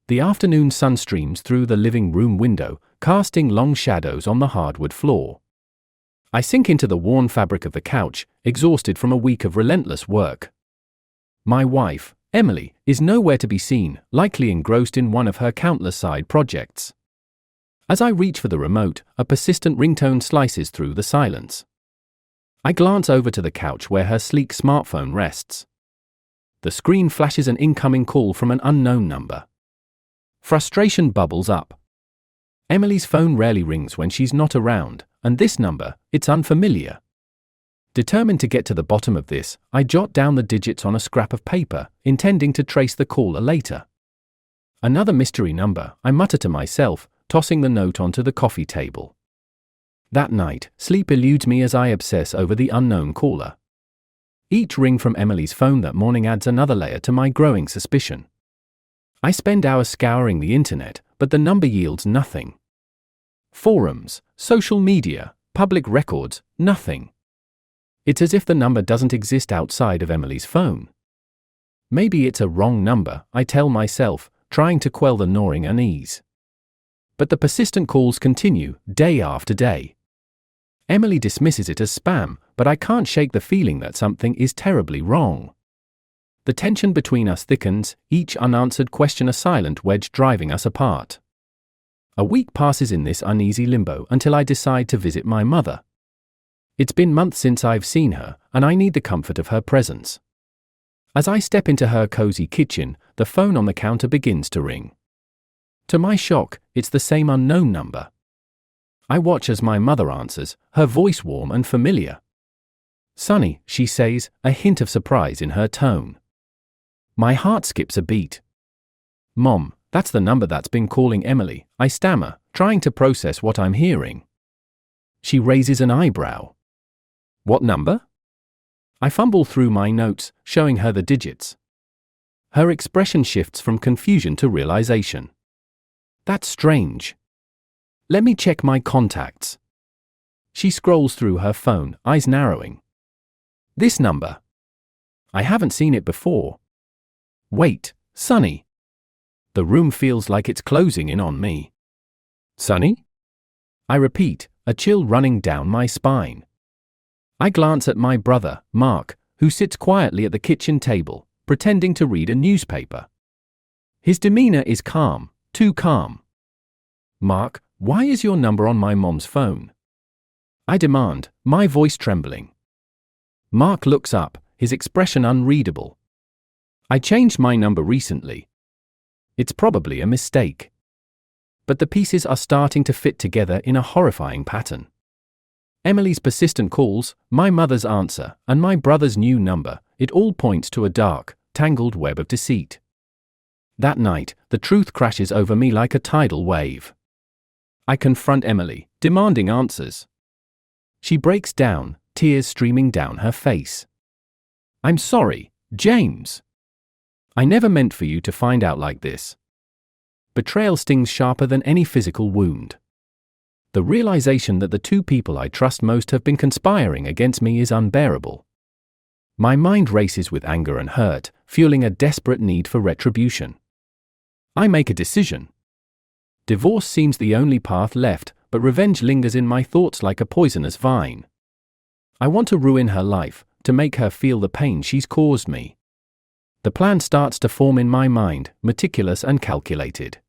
The afternoon sun streams through the living room window, casting long shadows on the hardwood floor. I sink into the worn fabric of the couch, exhausted from a week of relentless work. My wife, Emily, is nowhere to be seen, likely engrossed in one of her countless side projects. As I reach for the remote, a persistent ringtone slices through the silence. I glance over to the couch where her sleek smartphone rests. The screen flashes an incoming call from an unknown number. Frustration bubbles up. Emily's phone rarely rings when she's not around, and this number, it's unfamiliar. Determined to get to the bottom of this, I jot down the digits on a scrap of paper, intending to trace the caller later. Another mystery number, I mutter to myself, tossing the note onto the coffee table. That night, sleep eludes me as I obsess over the unknown caller. Each ring from Emily's phone that morning adds another layer to my growing suspicion. I spend hours scouring the internet, but the number yields nothing. Forums, social media, public records, nothing. It's as if the number doesn't exist outside of Emily's phone. Maybe it's a wrong number, I tell myself, trying to quell the gnawing unease. But the persistent calls continue, day after day. Emily dismisses it as spam, but I can't shake the feeling that something is terribly wrong. The tension between us thickens, each unanswered question a silent wedge driving us apart. A week passes in this uneasy limbo until I decide to visit my mother. It's been months since I've seen her, and I need the comfort of her presence. As I step into her cozy kitchen, the phone on the counter begins to ring. To my shock, it's the same unknown number. I watch as my mother answers, her voice warm and familiar. "Sonny," she says, a hint of surprise in her tone. My heart skips a beat. "Mom, that's the number that's been calling Emily," I stammer, trying to process what I'm hearing. She raises an eyebrow. "What number?" I fumble through my notes, showing her the digits. Her expression shifts from confusion to realization. "That's strange. Let me check my contacts." She scrolls through her phone, eyes narrowing. "This number. I haven't seen it before. Wait, Sonny." The room feels like it's closing in on me. "Sonny?" I repeat, a chill running down my spine. I glance at my brother, Mark, who sits quietly at the kitchen table, pretending to read a newspaper. His demeanor is calm, too calm. "Mark, why is your number on my mom's phone?" I demand, my voice trembling. Mark looks up, his expression unreadable. "I changed my number recently. It's probably a mistake." But the pieces are starting to fit together in a horrifying pattern. Emily's persistent calls, my mother's answer, and my brother's new number, it all points to a dark, tangled web of deceit. That night, the truth crashes over me like a tidal wave. I confront Emily, demanding answers. She breaks down, tears streaming down her face. "I'm sorry, James. I never meant for you to find out like this." Betrayal stings sharper than any physical wound. The realization that the two people I trust most have been conspiring against me is unbearable. My mind races with anger and hurt, fueling a desperate need for retribution. I make a decision. Divorce seems the only path left, but revenge lingers in my thoughts like a poisonous vine. I want to ruin her life, to make her feel the pain she's caused me. The plan starts to form in my mind, meticulous and calculated.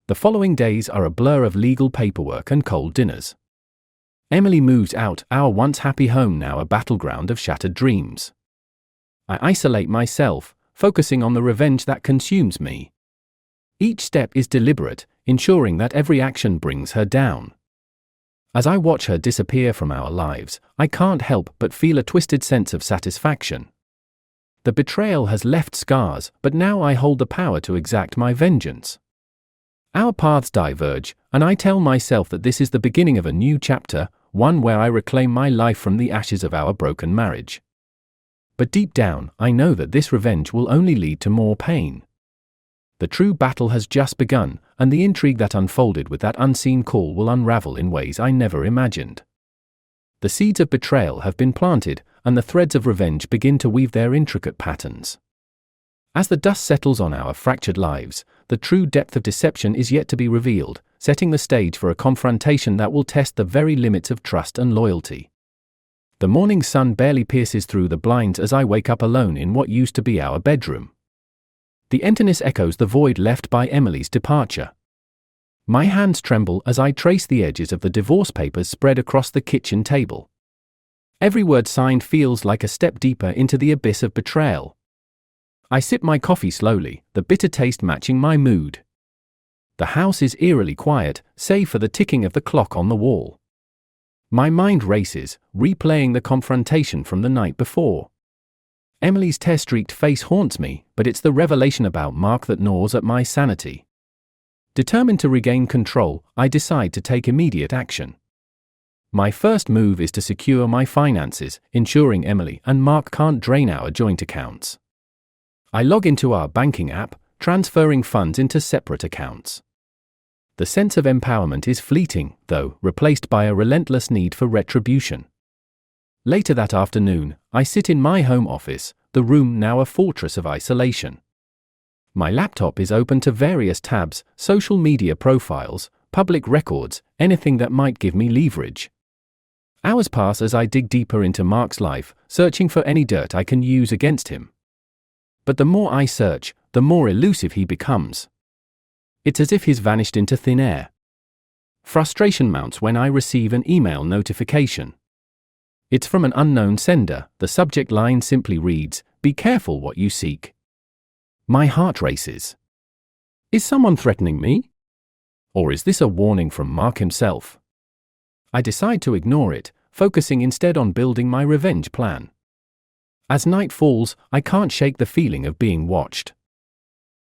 The following days are a blur of legal paperwork and cold dinners. Emily moves out, our once happy home now a battleground of shattered dreams. I isolate myself, focusing on the revenge that consumes me. Each step is deliberate, ensuring that every action brings her down. As I watch her disappear from our lives, I can't help but feel a twisted sense of satisfaction. The betrayal has left scars, but now I hold the power to exact my vengeance. Our paths diverge, and I tell myself that this is the beginning of a new chapter, one where I reclaim my life from the ashes of our broken marriage. But deep down, I know that this revenge will only lead to more pain. The true battle has just begun, and the intrigue that unfolded with that unseen call will unravel in ways I never imagined. The seeds of betrayal have been planted, and the threads of revenge begin to weave their intricate patterns. As the dust settles on our fractured lives, the true depth of deception is yet to be revealed, setting the stage for a confrontation that will test the very limits of trust and loyalty. The morning sun barely pierces through the blinds as I wake up alone in what used to be our bedroom. The emptiness echoes the void left by Emily's departure. My hands tremble as I trace the edges of the divorce papers spread across the kitchen table. Every word signed feels like a step deeper into the abyss of betrayal. I sip my coffee slowly, the bitter taste matching my mood. The house is eerily quiet, save for the ticking of the clock on the wall. My mind races, replaying the confrontation from the night before. Emily's tear-streaked face haunts me, but it's the revelation about Mark that gnaws at my sanity. Determined to regain control, I decide to take immediate action. My first move is to secure my finances, ensuring Emily and Mark can't drain our joint accounts. I log into our banking app, transferring funds into separate accounts. The sense of empowerment is fleeting, though, replaced by a relentless need for retribution. Later that afternoon, I sit in my home office, the room now a fortress of isolation. My laptop is open to various tabs, social media profiles, public records, anything that might give me leverage. Hours pass as I dig deeper into Mark's life, searching for any dirt I can use against him. But the more I search, the more elusive he becomes. It's as if he's vanished into thin air. Frustration mounts when I receive an email notification. It's from an unknown sender. The subject line simply reads, "Be careful what you seek." My heart races. Is someone threatening me? Or is this a warning from Mark himself? I decide to ignore it, focusing instead on building my revenge plan. As night falls, I can't shake the feeling of being watched.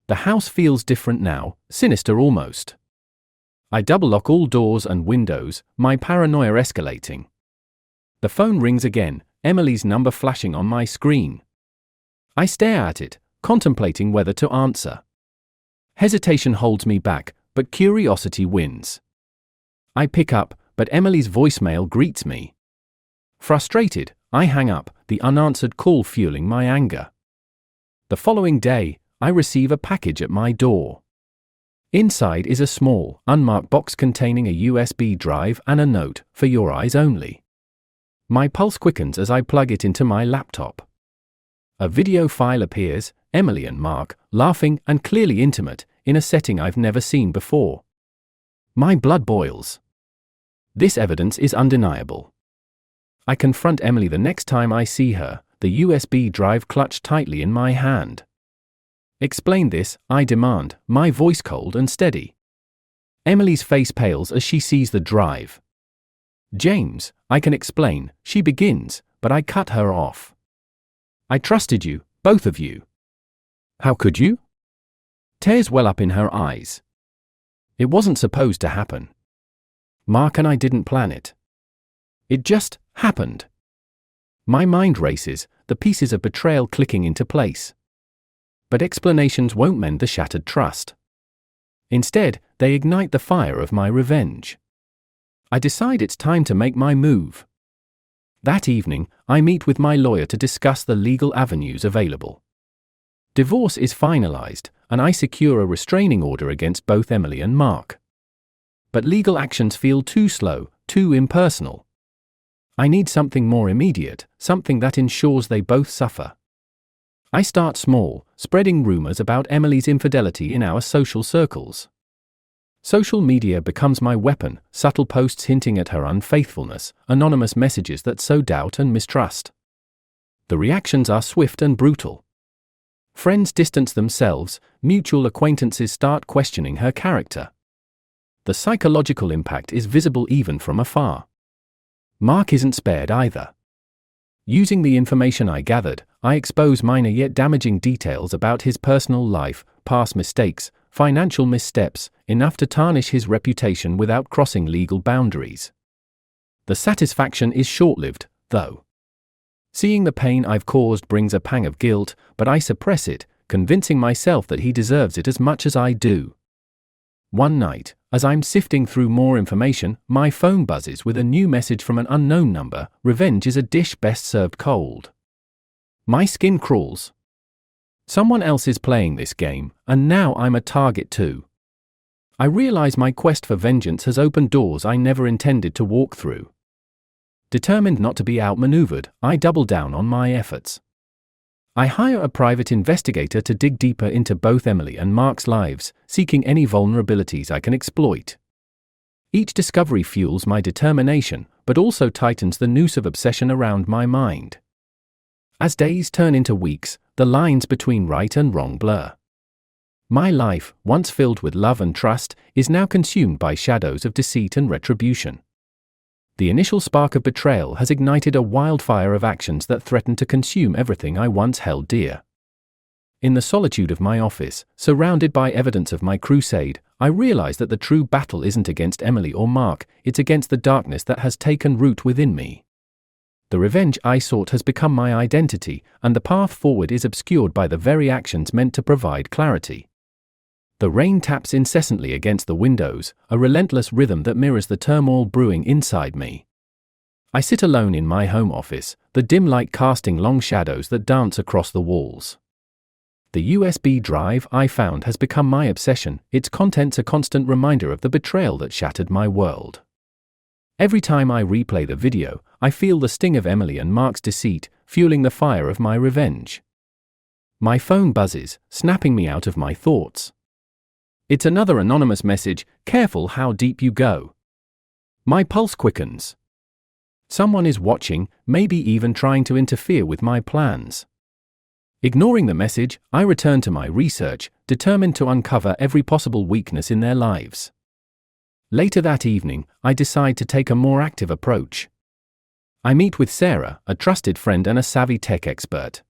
The house feels different now, sinister almost. I double-lock all doors and windows, my paranoia escalating. The phone rings again, Emily's number flashing on my screen. I stare at it, contemplating whether to answer. Hesitation holds me back, but curiosity wins. I pick up, but Emily's voicemail greets me. Frustrated, I hang up, the unanswered call fueling my anger. The following day, I receive a package at my door. Inside is a small, unmarked box containing a USB drive and a note, "For your eyes only." My pulse quickens as I plug it into my laptop. A video file appears, Emily and Mark, laughing and clearly intimate, in a setting I've never seen before. My blood boils. This evidence is undeniable. I confront Emily the next time I see her, the USB drive clutched tightly in my hand. "Explain this," I demand, my voice cold and steady. Emily's face pales as she sees the drive. "James, I can explain," she begins, but I cut her off. "I trusted you, both of you." "How could you?" Tears well up in her eyes. "It wasn't supposed to happen. Mark and I didn't plan it. It just happened." My mind races, the pieces of betrayal clicking into place. But explanations won't mend the shattered trust. Instead, they ignite the fire of my revenge. I decide it's time to make my move. That evening, I meet with my lawyer to discuss the legal avenues available. Divorce is finalized, and I secure a restraining order against both Emily and Mark. But legal actions feel too slow, too impersonal. I need something more immediate, something that ensures they both suffer. I start small, spreading rumors about Emily's infidelity in our social circles. Social media becomes my weapon, subtle posts hinting at her unfaithfulness, anonymous messages that sow doubt and mistrust. The reactions are swift and brutal. Friends distance themselves, mutual acquaintances start questioning her character. The psychological impact is visible even from afar. Mark isn't spared either. Using the information I gathered, I expose minor yet damaging details about his personal life, past mistakes, financial missteps, enough to tarnish his reputation without crossing legal boundaries. The satisfaction is short-lived, though. Seeing the pain I've caused brings a pang of guilt, but I suppress it, convincing myself that he deserves it as much as I do. One night, as I'm sifting through more information, my phone buzzes with a new message from an unknown number. "Revenge is a dish best served cold." My skin crawls. Someone else is playing this game, and now I'm a target too. I realize my quest for vengeance has opened doors I never intended to walk through. Determined not to be outmaneuvered, I double down on my efforts. I hire a private investigator to dig deeper into both Emily and Mark's lives, seeking any vulnerabilities I can exploit. Each discovery fuels my determination, but also tightens the noose of obsession around my mind. As days turn into weeks, the lines between right and wrong blur. My life, once filled with love and trust, is now consumed by shadows of deceit and retribution. The initial spark of betrayal has ignited a wildfire of actions that threaten to consume everything I once held dear. In the solitude of my office, surrounded by evidence of my crusade, I realize that the true battle isn't against Emily or Mark, it's against the darkness that has taken root within me. The revenge I sought has become my identity, and the path forward is obscured by the very actions meant to provide clarity. The rain taps incessantly against the windows, a relentless rhythm that mirrors the turmoil brewing inside me. I sit alone in my home office, the dim light casting long shadows that dance across the walls. The USB drive I found has become my obsession, its contents a constant reminder of the betrayal that shattered my world. Every time I replay the video, I feel the sting of Emily and Mark's deceit, fueling the fire of my revenge. My phone buzzes, snapping me out of my thoughts. It's another anonymous message, careful how deep you go. My pulse quickens. Someone is watching, maybe even trying to interfere with my plans. Ignoring the message, I return to my research, determined to uncover every possible weakness in their lives. Later that evening, I decide to take a more active approach. I meet with Sarah, a trusted friend and a savvy tech expert.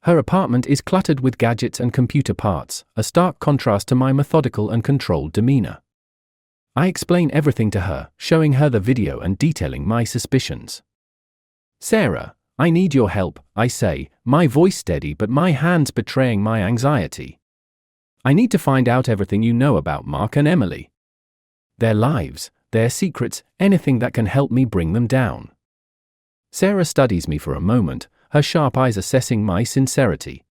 Her apartment is cluttered with gadgets and computer parts, a stark contrast to my methodical and controlled demeanor. I explain everything to her, showing her the video and detailing my suspicions. "Sarah, I need your help," I say, my voice steady but my hands betraying my anxiety. "I need to find out everything you know about Mark and Emily. Their lives, their secrets, anything that can help me bring them down." Sarah studies me for a moment, her sharp eyes assessing my sincerity.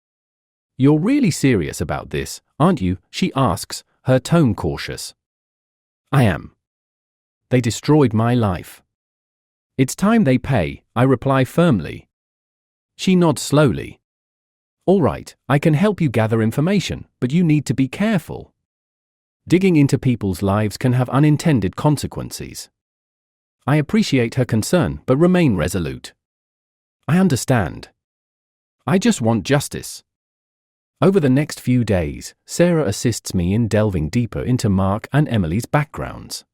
"You're really serious about this, aren't you?" she asks, her tone cautious. "I am. They destroyed my life. It's time they pay," I reply firmly. She nods slowly. "All right, I can help you gather information, but you need to be careful. Digging into people's lives can have unintended consequences." I appreciate her concern but remain resolute. "I understand. I just want justice." Over the next few days, Sarah assists me in delving deeper into Mark and Emily's backgrounds.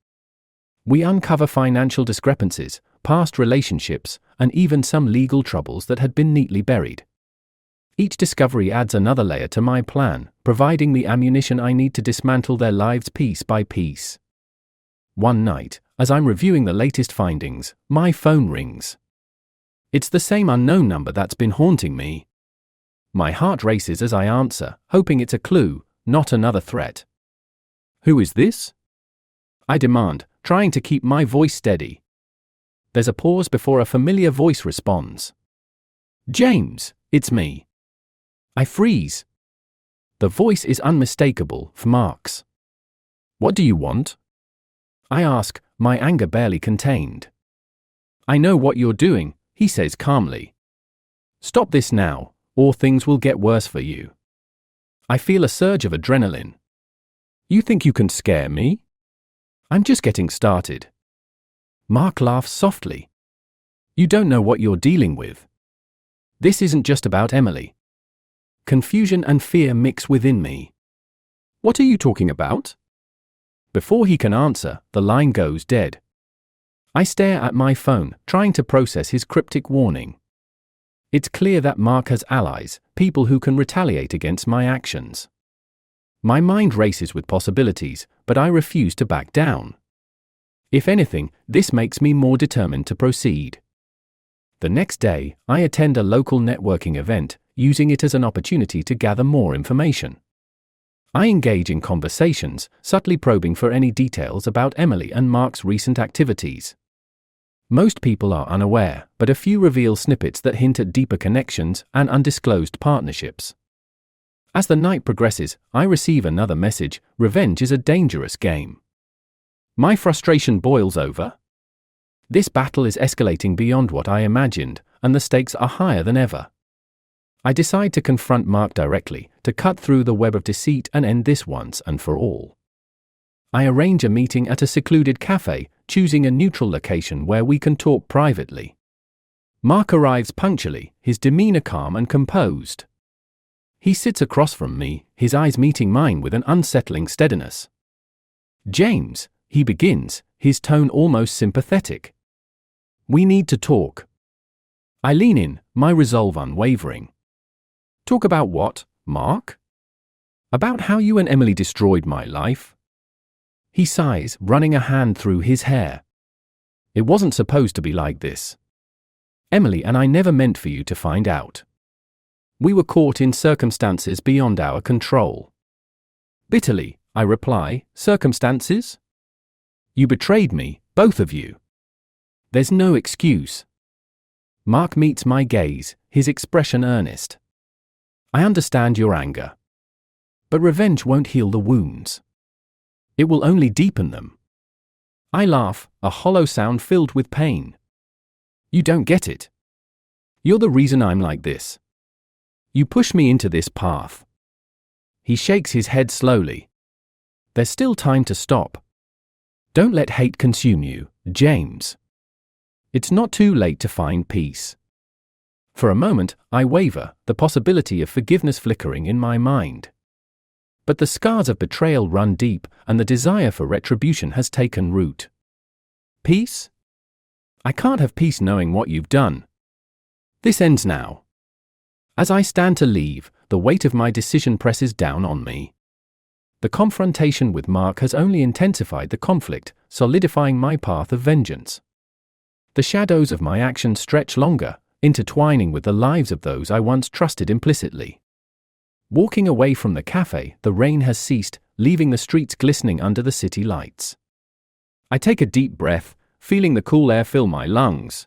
We uncover financial discrepancies, past relationships, and even some legal troubles that had been neatly buried. Each discovery adds another layer to my plan, providing the ammunition I need to dismantle their lives piece by piece. One night, as I'm reviewing the latest findings, my phone rings. It's the same unknown number that's been haunting me. My heart races as I answer, hoping it's a clue, not another threat. "Who is this?" I demand, trying to keep my voice steady. There's a pause before a familiar voice responds. "James, it's me." I freeze. The voice is unmistakable, Mark's. "What do you want?" I ask, my anger barely contained. "I know what you're doing," he says calmly. "Stop this now, or things will get worse for you." I feel a surge of adrenaline. "You think you can scare me? I'm just getting started." Mark laughs softly. "You don't know what you're dealing with. This isn't just about Emily." Confusion and fear mix within me. "What are you talking about?" Before he can answer, the line goes dead. I stare at my phone, trying to process his cryptic warning. It's clear that Mark has allies, people who can retaliate against my actions. My mind races with possibilities, but I refuse to back down. If anything, this makes me more determined to proceed. The next day, I attend a local networking event, using it as an opportunity to gather more information. I engage in conversations, subtly probing for any details about Emily and Mark's recent activities. Most people are unaware, but a few reveal snippets that hint at deeper connections and undisclosed partnerships. As the night progresses, I receive another message: revenge is a dangerous game. My frustration boils over. This battle is escalating beyond what I imagined, and the stakes are higher than ever. I decide to confront Mark directly, to cut through the web of deceit and end this once and for all. I arrange a meeting at a secluded cafe, choosing a neutral location where we can talk privately. Mark arrives punctually, his demeanor calm and composed. He sits across from me, his eyes meeting mine with an unsettling steadiness. "James," he begins, his tone almost sympathetic. "We need to talk." I lean in, my resolve unwavering. "Talk about what, Mark?" "About how you and Emily destroyed my life." He sighs, running a hand through his hair. "It wasn't supposed to be like this. Emily and I never meant for you to find out. We were caught in circumstances beyond our control." Bitterly, I reply, "Circumstances? You betrayed me, both of you. There's no excuse." Mark meets my gaze, his expression earnest. "I understand your anger. But revenge won't heal the wounds. It will only deepen them." I laugh, a hollow sound filled with pain. "You don't get it. You're the reason I'm like this. You push me into this path." He shakes his head slowly. "There's still time to stop. Don't let hate consume you, James. It's not too late to find peace." For a moment, I waver, the possibility of forgiveness flickering in my mind. But the scars of betrayal run deep, and the desire for retribution has taken root. Peace? I can't have peace knowing what you've done. This ends now. As I stand to leave, the weight of my decision presses down on me. The confrontation with Mark has only intensified the conflict, solidifying my path of vengeance. The shadows of my actions stretch longer, intertwining with the lives of those I once trusted implicitly. Walking away from the cafe, the rain has ceased, leaving the streets glistening under the city lights. I take a deep breath, feeling the cool air fill my lungs.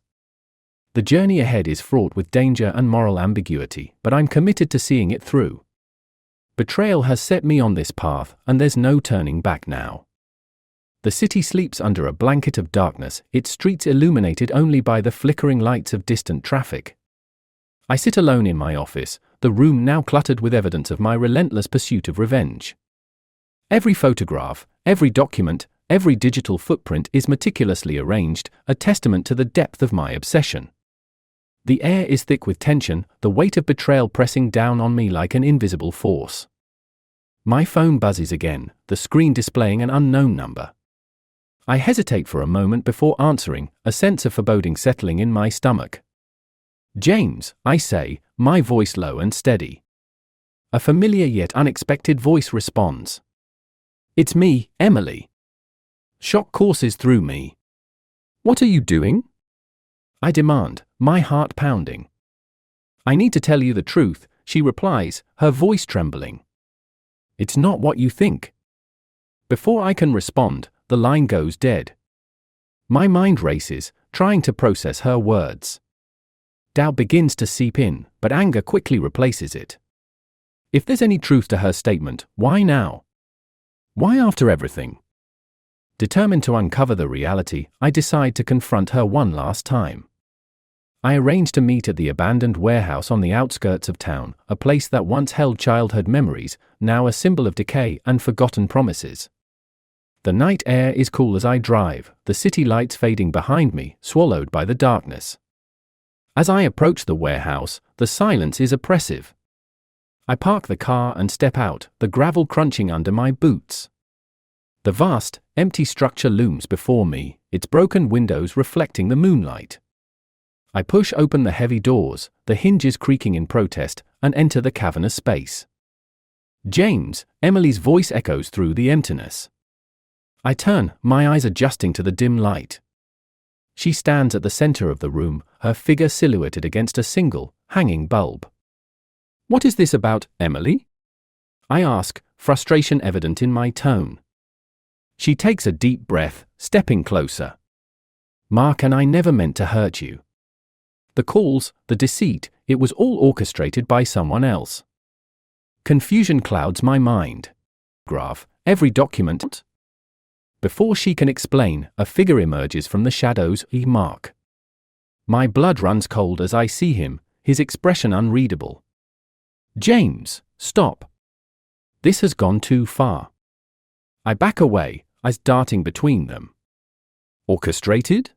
The journey ahead is fraught with danger and moral ambiguity, but I'm committed to seeing it through. Betrayal has set me on this path, and there's no turning back now. The city sleeps under a blanket of darkness, its streets illuminated only by the flickering lights of distant traffic. I sit alone in my office, the room now cluttered with evidence of my relentless pursuit of revenge. Every photograph, every document, every digital footprint is meticulously arranged, a testament to the depth of my obsession. The air is thick with tension, the weight of betrayal pressing down on me like an invisible force. My phone buzzes again, the screen displaying an unknown number. I hesitate for a moment before answering, a sense of foreboding settling in my stomach. "James," I say, my voice low and steady. A familiar yet unexpected voice responds. "It's me, Emily." Shock courses through me. "What are you doing?" I demand, my heart pounding. "I need to tell you the truth," she replies, her voice trembling. "It's not what you think." Before I can respond, the line goes dead. My mind races, trying to process her words. Doubt begins to seep in, but anger quickly replaces it. If there's any truth to her statement, why now? Why after everything? Determined to uncover the reality, I decide to confront her one last time. I arrange to meet at the abandoned warehouse on the outskirts of town, a place that once held childhood memories, now a symbol of decay and forgotten promises. The night air is cool as I drive, the city lights fading behind me, swallowed by the darkness. As I approach the warehouse, the silence is oppressive. I park the car and step out, the gravel crunching under my boots. The vast, empty structure looms before me, its broken windows reflecting the moonlight. I push open the heavy doors, the hinges creaking in protest, and enter the cavernous space. "James," Emily's voice echoes through the emptiness. I turn, my eyes adjusting to the dim light. She stands at the center of the room, her figure silhouetted against a single, hanging bulb. "What is this about, Emily?" I ask, frustration evident in my tone. She takes a deep breath, stepping closer. "Mark and I never meant to hurt you. The calls, the deceit, it was all orchestrated by someone else. Confusion clouds my mind. Graph, every document. Before she can explain, a figure emerges from the shadows. Mark. My blood runs cold as I see him, his expression unreadable. James, stop. This has gone too far. I back away, eyes darting between them. Orchestrated?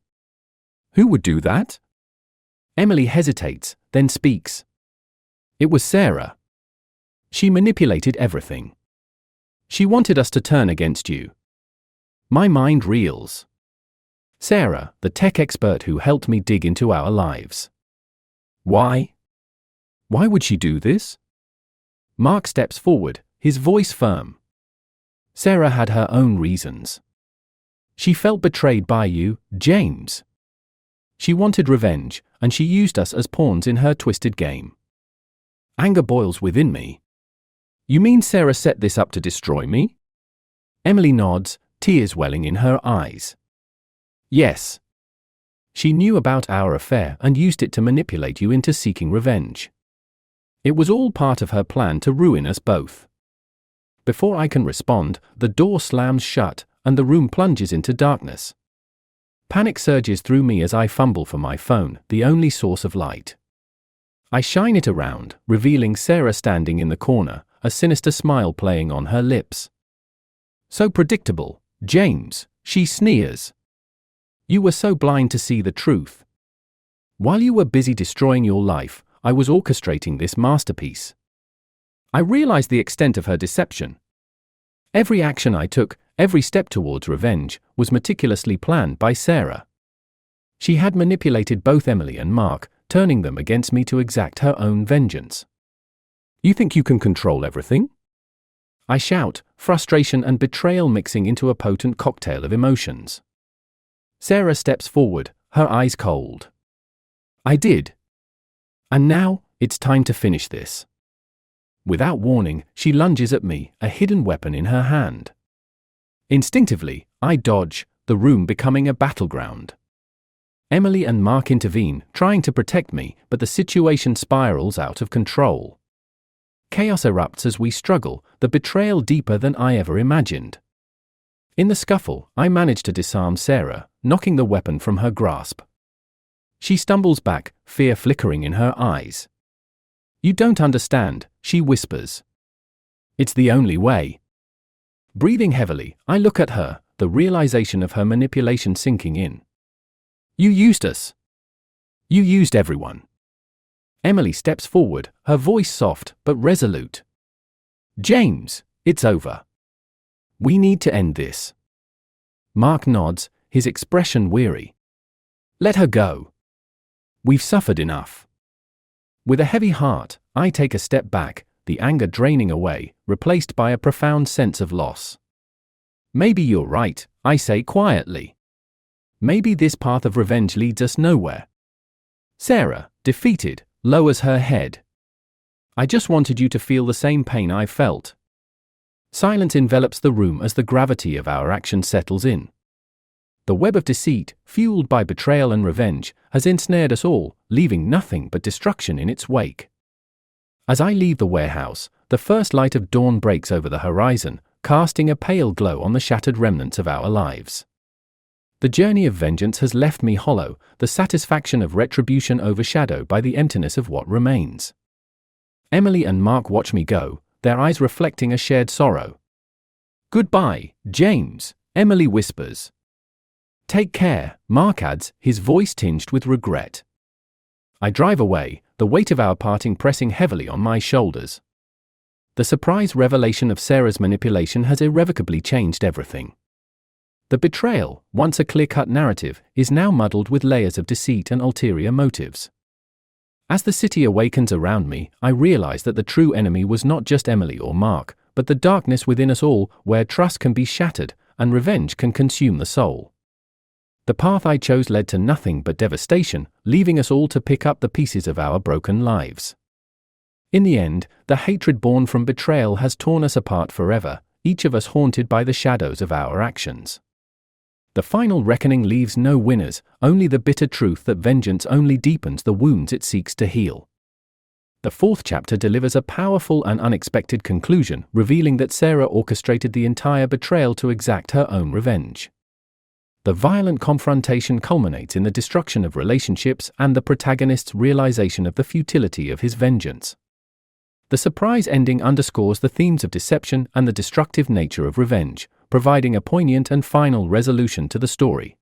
Who would do that? Emily hesitates, then speaks. It was Sarah. She manipulated everything. She wanted us to turn against you. My mind reels. Sarah, the tech expert who helped me dig into our lives. Why? Why would she do this? Mark steps forward, his voice firm. Sarah had her own reasons. She felt betrayed by you, James. She wanted revenge, and she used us as pawns in her twisted game. Anger boils within me. You mean Sarah set this up to destroy me? Emily nods, tears welling in her eyes. Yes. She knew about our affair and used it to manipulate you into seeking revenge. It was all part of her plan to ruin us both. Before I can respond, the door slams shut, and the room plunges into darkness. Panic surges through me as I fumble for my phone, the only source of light. I shine it around, revealing Sarah standing in the corner, a sinister smile playing on her lips. So predictable, James, she sneers. You were so blind to see the truth. While you were busy destroying your life, I was orchestrating this masterpiece. I realized the extent of her deception. Every action I took, every step towards revenge, was meticulously planned by Sarah. She had manipulated both Emily and Mark, turning them against me to exact her own vengeance. You think you can control everything? I shout, frustration and betrayal mixing into a potent cocktail of emotions. Sarah steps forward, her eyes cold. I did. And now, it's time to finish this. Without warning, she lunges at me, a hidden weapon in her hand. Instinctively, I dodge, the room becoming a battleground. Emily and Mark intervene, trying to protect me, but the situation spirals out of control. Chaos erupts as we struggle, the betrayal deeper than I ever imagined. In the scuffle, I manage to disarm Sarah, knocking the weapon from her grasp. She stumbles back, fear flickering in her eyes. You don't understand, she whispers. It's the only way. Breathing heavily, I look at her, the realization of her manipulation sinking in. You used us. You used everyone. Emily steps forward, her voice soft but resolute. James, it's over. We need to end this. Mark nods, his expression weary. Let her go. We've suffered enough. With a heavy heart, I take a step back, the anger draining away, replaced by a profound sense of loss. Maybe you're right, I say quietly. Maybe this path of revenge leads us nowhere. Sarah, defeated, lowers her head. I just wanted you to feel the same pain I felt. Silence envelops the room as the gravity of our action settles in. The web of deceit, fueled by betrayal and revenge, has ensnared us all, leaving nothing but destruction in its wake. As I leave the warehouse, the first light of dawn breaks over the horizon, casting a pale glow on the shattered remnants of our lives. The journey of vengeance has left me hollow, the satisfaction of retribution overshadowed by the emptiness of what remains. Emily and Mark watch me go, their eyes reflecting a shared sorrow. Goodbye, James, Emily whispers. Take care, Mark adds, his voice tinged with regret. I drive away, the weight of our parting pressing heavily on my shoulders. The surprise revelation of Sarah's manipulation has irrevocably changed everything. The betrayal, once a clear-cut narrative, is now muddled with layers of deceit and ulterior motives. As the city awakens around me, I realize that the true enemy was not just Emily or Mark, but the darkness within us all, where trust can be shattered, and revenge can consume the soul. The path I chose led to nothing but devastation, leaving us all to pick up the pieces of our broken lives. In the end, the hatred born from betrayal has torn us apart forever, each of us haunted by the shadows of our actions. The final reckoning leaves no winners, only the bitter truth that vengeance only deepens the wounds it seeks to heal. The fourth chapter delivers a powerful and unexpected conclusion, revealing that Sarah orchestrated the entire betrayal to exact her own revenge. The violent confrontation culminates in the destruction of relationships and the protagonist's realization of the futility of his vengeance. The surprise ending underscores the themes of deception and the destructive nature of revenge, providing a poignant and final resolution to the story.